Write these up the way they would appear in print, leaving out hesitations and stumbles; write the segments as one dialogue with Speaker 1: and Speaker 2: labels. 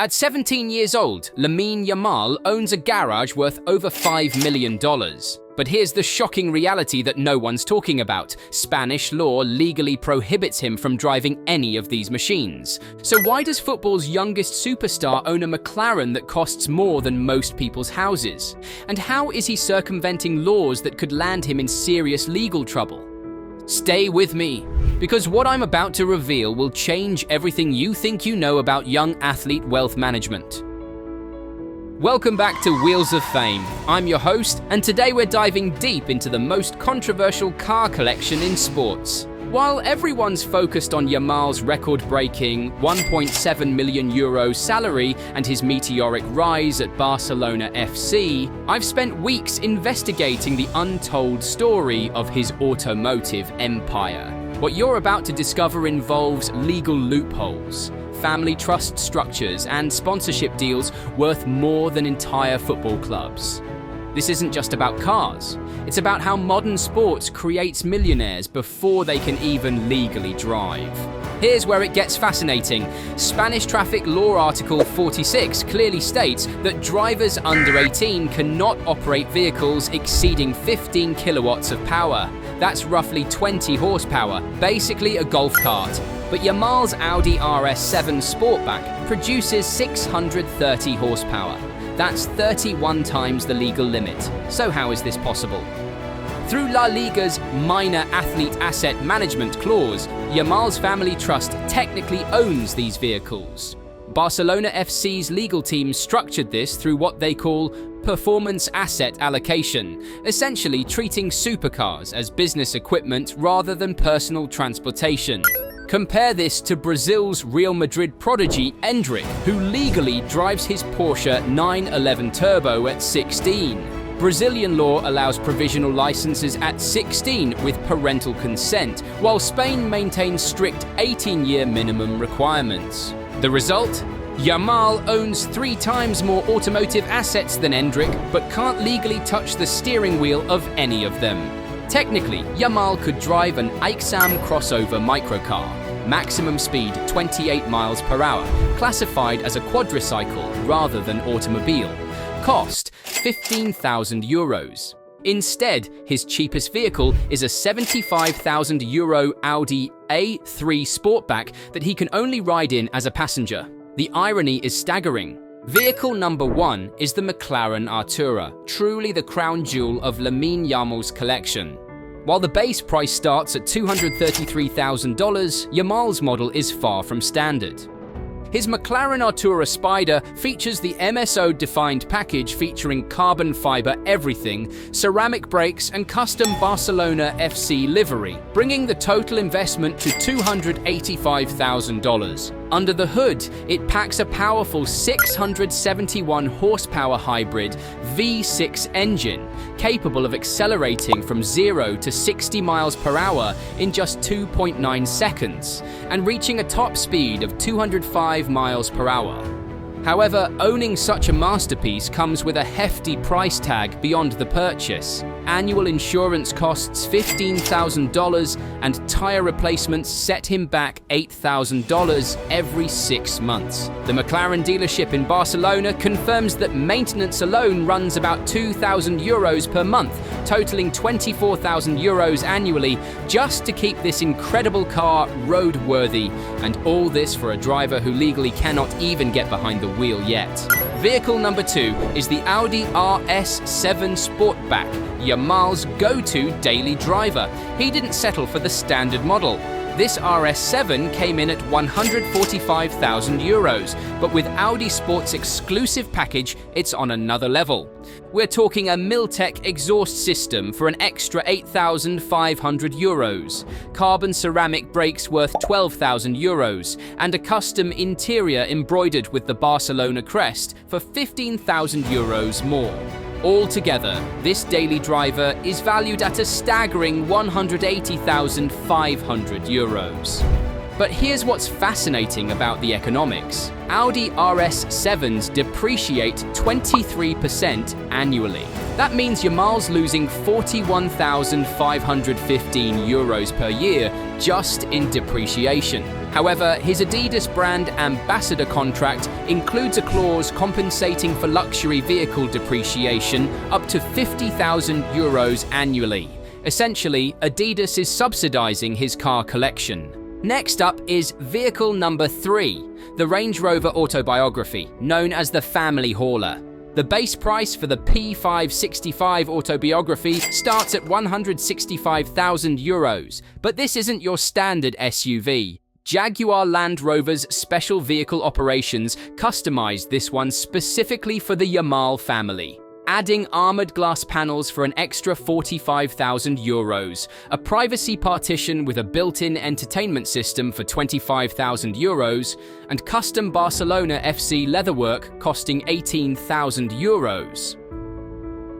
Speaker 1: At 17 years old, Lamine Yamal owns a garage worth over $5 million. But here's the shocking reality that no one's talking about. Spanish law legally prohibits him from driving any of these machines. So why does football's youngest superstar own a McLaren that costs more than most people's houses? And how is he circumventing laws that could land him in serious legal trouble? Stay with me, because what I'm about to reveal will change everything you think you know about young athlete wealth management. Welcome back to Wheels of Fame. I'm your host, and today we're diving deep into the most controversial car collection in sports. While everyone's focused on Yamal's record-breaking €1.7 million salary and his meteoric rise at Barcelona FC, I've spent weeks investigating the untold story of his automotive empire. What you're about to discover involves legal loopholes, family trust structures, and sponsorship deals worth more than entire football clubs. This isn't just about cars. It's about how modern sports creates millionaires before they can even legally drive. Here's where it gets fascinating. Spanish traffic law article 46 clearly states that drivers under 18 cannot operate vehicles exceeding 15 kilowatts of power. That's roughly 20 horsepower, basically a golf cart. But Yamal's Audi RS7 Sportback produces 630 horsepower. That's 31 times the legal limit. So how is this possible? Through La Liga's minor athlete asset management clause, Yamal's family trust technically owns these vehicles. Barcelona FC's legal team structured this through what they call performance asset allocation, essentially treating supercars as business equipment rather than personal transportation. Compare this to Brazil's Real Madrid prodigy Endrick, who legally drives his Porsche 911 Turbo at 16. Brazilian law allows provisional licenses at 16 with parental consent, while Spain maintains strict 18-year minimum requirements. The result? Yamal owns 3 times more automotive assets than Endrick, but can't legally touch the steering wheel of any of them. Technically, Yamal could drive an Aixam crossover microcar, maximum speed 28 miles per hour, classified as a quadricycle rather than automobile, cost €15,000. Instead, his cheapest vehicle is a €75,000 Audi A3 Sportback that he can only ride in as a passenger. The irony is staggering. Vehicle number 1 is the McLaren Artura, truly the crown jewel of Lamine Yamal's collection. While the base price starts at $233,000, Yamal's model is far from standard. His McLaren Artura Spider features the MSO-defined package featuring carbon fiber everything, ceramic brakes, and custom Barcelona FC livery, bringing the total investment to $285,000. Under the hood, it packs a powerful 671 horsepower hybrid V6 engine, capable of accelerating from 0 to 60 miles per hour in just 2.9 seconds, and reaching a top speed of 205 miles per hour. However, owning such a masterpiece comes with a hefty price tag beyond the purchase. Annual insurance costs $15,000 and tire replacements set him back $8,000 every 6 months. The McLaren dealership in Barcelona confirms that maintenance alone runs about €2,000 per month, totaling €24,000 annually, just to keep this incredible car roadworthy, and all this for a driver who legally cannot even get behind the wheel yet. Vehicle number 2 is the Audi RS7 Sportback, Yamal's go-to daily driver. He didn't settle for the standard model. This RS7 came in at €145,000, but with Audi Sport's exclusive package, it's on another level. We're talking a Miltech exhaust system for an extra €8,500, carbon ceramic brakes worth €12,000, and a custom interior embroidered with the Barcelona crest for €15,000 more. Altogether, this daily driver is valued at a staggering €180,500. But here's what's fascinating about the economics. Audi RS7s depreciate 23% annually. That means Yamal's losing €41,515 per year just in depreciation. However, his Adidas brand ambassador contract includes a clause compensating for luxury vehicle depreciation up to €50,000 annually. Essentially, Adidas is subsidizing his car collection. Next up is vehicle number 3, the Range Rover Autobiography, known as the family hauler. The base price for the P565 Autobiography starts at €165,000, but this isn't your standard SUV. Jaguar Land Rover's special vehicle operations customized this one specifically for the Yamal family, adding armored glass panels for an extra €45,000, a privacy partition with a built-in entertainment system for €25,000, and custom Barcelona FC leatherwork costing €18,000.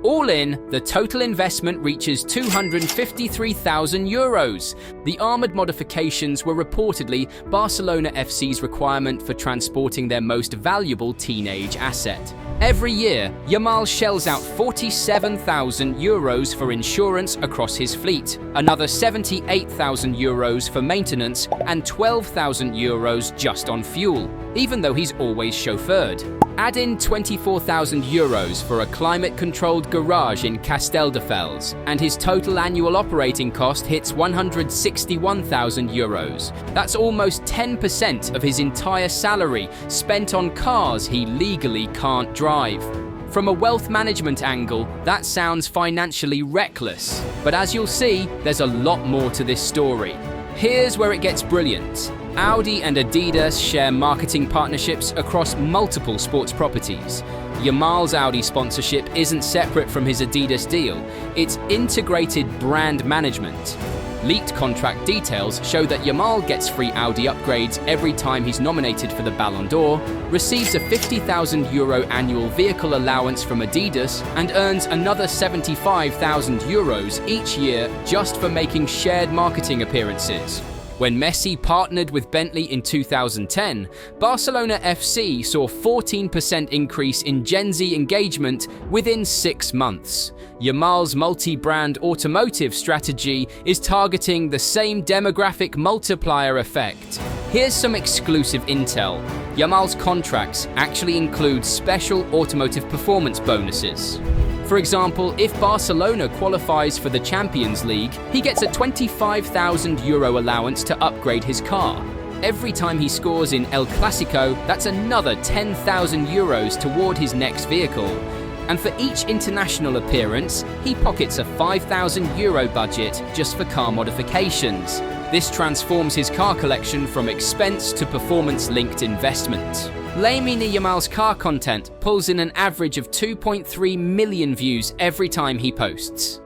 Speaker 1: All in, the total investment reaches €253,000. The armoured modifications were reportedly Barcelona FC's requirement for transporting their most valuable teenage asset. Every year, Yamal shells out €47,000 for insurance across his fleet, another €78,000 for maintenance, and €12,000 just on fuel, even though he's always chauffeured. Add in €24,000 for a climate-controlled garage in Casteldefels, and his total annual operating cost hits €161,000. That's almost 10% of his entire salary spent on cars he legally can't drive. From a wealth management angle, that sounds financially reckless. But as you'll see, there's a lot more to this story. Here's where it gets brilliant. Audi and Adidas share marketing partnerships across multiple sports properties. Yamal's Audi sponsorship isn't separate from his Adidas deal, it's integrated brand management. Leaked contract details show that Yamal gets free Audi upgrades every time he's nominated for the Ballon d'Or, receives a €50,000 annual vehicle allowance from Adidas, and earns another €75,000 each year just for making shared marketing appearances. When Messi partnered with Bentley in 2010, Barcelona FC saw a 14% increase in Gen Z engagement within 6 months. Yamal's multi-brand automotive strategy is targeting the same demographic multiplier effect. Here's some exclusive intel. Yamal's contracts actually include special automotive performance bonuses. For example, if Barcelona qualifies for the Champions League, he gets a €25,000 allowance to upgrade his car. Every time he scores in El Clasico, that's another €10,000 toward his next vehicle. And for each international appearance, he pockets a €5,000 budget just for car modifications. This transforms his car collection from expense to performance-linked investment. Lamine Yamal's car content pulls in an average of 2.3 million views every time he posts.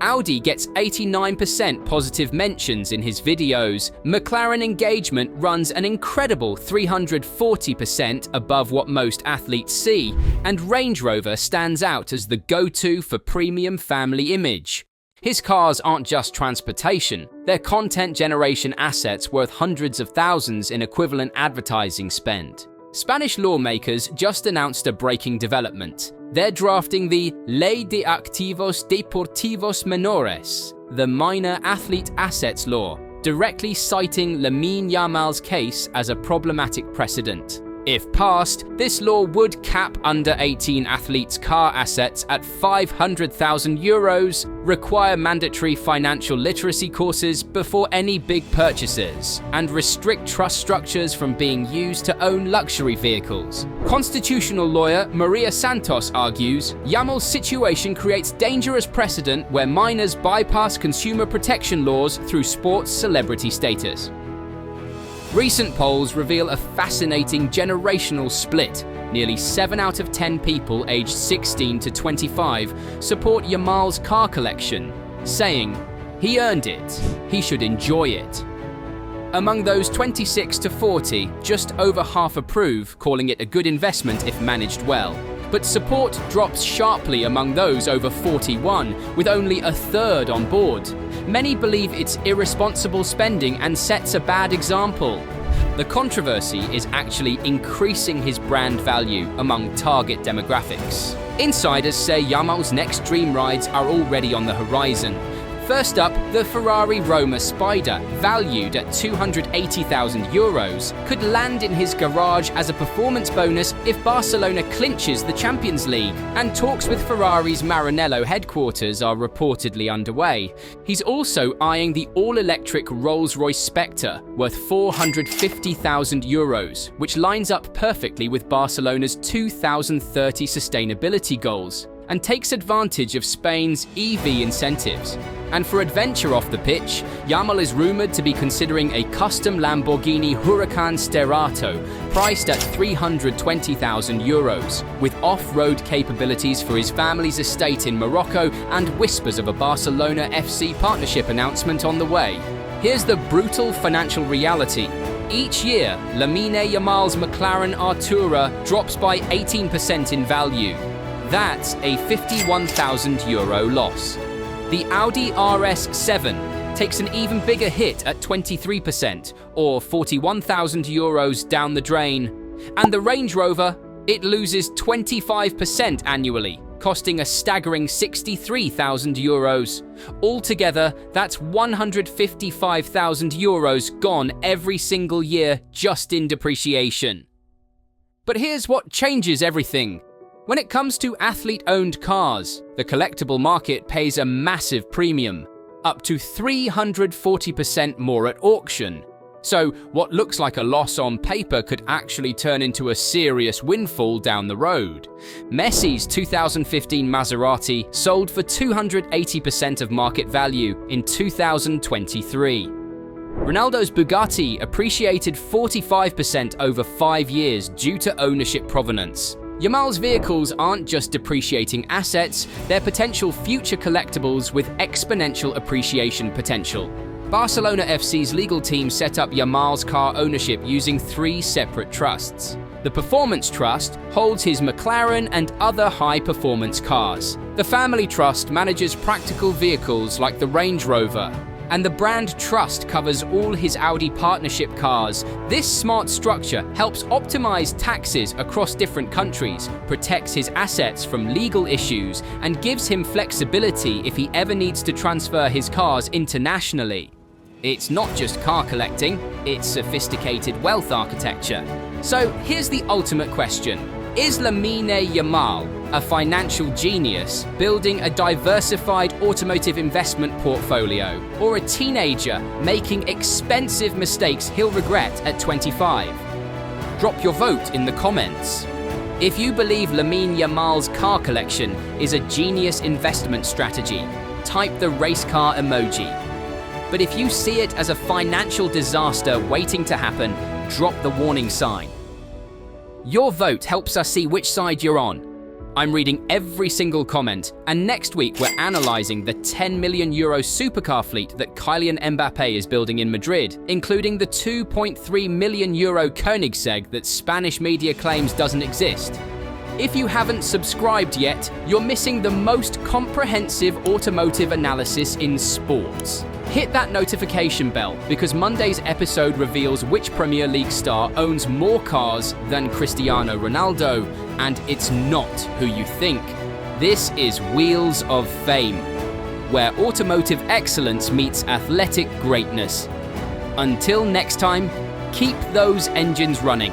Speaker 1: Audi gets 89% positive mentions in his videos. McLaren engagement runs an incredible 340% above what most athletes see, and Range Rover stands out as the go-to for premium family image. His cars aren't just transportation, they're content generation assets worth hundreds of thousands in equivalent advertising spend. Spanish lawmakers just announced a breaking development. They're drafting the Ley de Activos Deportivos Menores, the Minor Athlete Assets Law, directly citing Lamine Yamal's case as a problematic precedent. If passed, this law would cap under-18 athletes' car assets at €500,000, require mandatory financial literacy courses before any big purchases, and restrict trust structures from being used to own luxury vehicles. Constitutional lawyer Maria Santos argues, Yamal's situation creates dangerous precedent where minors bypass consumer protection laws through sports celebrity status. Recent polls reveal a fascinating generational split. Nearly 7 out of 10 people aged 16 to 25 support Yamal's car collection, saying, "He earned it, he should enjoy it." Among those 26 to 40, just over half approve, calling it a good investment if managed well. But support drops sharply among those over 41, with only a third on board. Many believe it's irresponsible spending and sets a bad example. The controversy is actually increasing his brand value among target demographics. Insiders say Yamal's next dream rides are already on the horizon. First up, the Ferrari Roma Spider, valued at €280,000, could land in his garage as a performance bonus if Barcelona clinches the Champions League, and talks with Ferrari's Maranello headquarters are reportedly underway. He's also eyeing the all-electric Rolls-Royce Spectre, worth €450,000, which lines up perfectly with Barcelona's 2030 sustainability goals, and takes advantage of Spain's EV incentives. And for adventure off the pitch, Yamal is rumoured to be considering a custom Lamborghini Huracan Sterato, priced at €320,000, with off-road capabilities for his family's estate in Morocco and whispers of a Barcelona FC partnership announcement on the way. Here's the brutal financial reality. Each year, Lamine Yamal's McLaren Artura drops by 18% in value. That's a €51,000 loss. The Audi RS7 takes an even bigger hit at 23%, or €41,000 down the drain. And the Range Rover, it loses 25% annually, costing a staggering €63,000. Altogether, that's €155,000 gone every single year just in depreciation. But here's what changes everything. When it comes to athlete-owned cars, the collectible market pays a massive premium, up to 340% more at auction. So what looks like a loss on paper could actually turn into a serious windfall down the road. Messi's 2015 Maserati sold for 280% of market value in 2023. Ronaldo's Bugatti appreciated 45% over 5 years due to ownership provenance. Yamal's vehicles aren't just depreciating assets, they're potential future collectibles with exponential appreciation potential. Barcelona FC's legal team set up Yamal's car ownership using 3 separate trusts. The Performance Trust holds his McLaren and other high-performance cars. The Family Trust manages practical vehicles like the Range Rover. And the Brand Trust covers all his Audi partnership cars. This smart structure helps optimize taxes across different countries, protects his assets from legal issues, and gives him flexibility if he ever needs to transfer his cars internationally. It's not just car collecting, it's sophisticated wealth architecture. So here's the ultimate question. Is Lamine Yamal, a financial genius, building a diversified automotive investment portfolio, or a teenager making expensive mistakes he'll regret at 25? Drop your vote in the comments. If you believe Lamine Yamal's car collection is a genius investment strategy, type the race car emoji. But if you see it as a financial disaster waiting to happen, drop the warning sign. Your vote helps us see which side you're on. I'm reading every single comment, and next week we're analysing the €10 million supercar fleet that Kylian Mbappé is building in Madrid, including the €2.3 million Koenigsegg that Spanish media claims doesn't exist. If you haven't subscribed yet, you're missing the most comprehensive automotive analysis in sports. Hit that notification bell because Monday's episode reveals which Premier League star owns more cars than Cristiano Ronaldo, and it's not who you think. This is Wheels of Fame, where automotive excellence meets athletic greatness. Until next time, keep those engines running.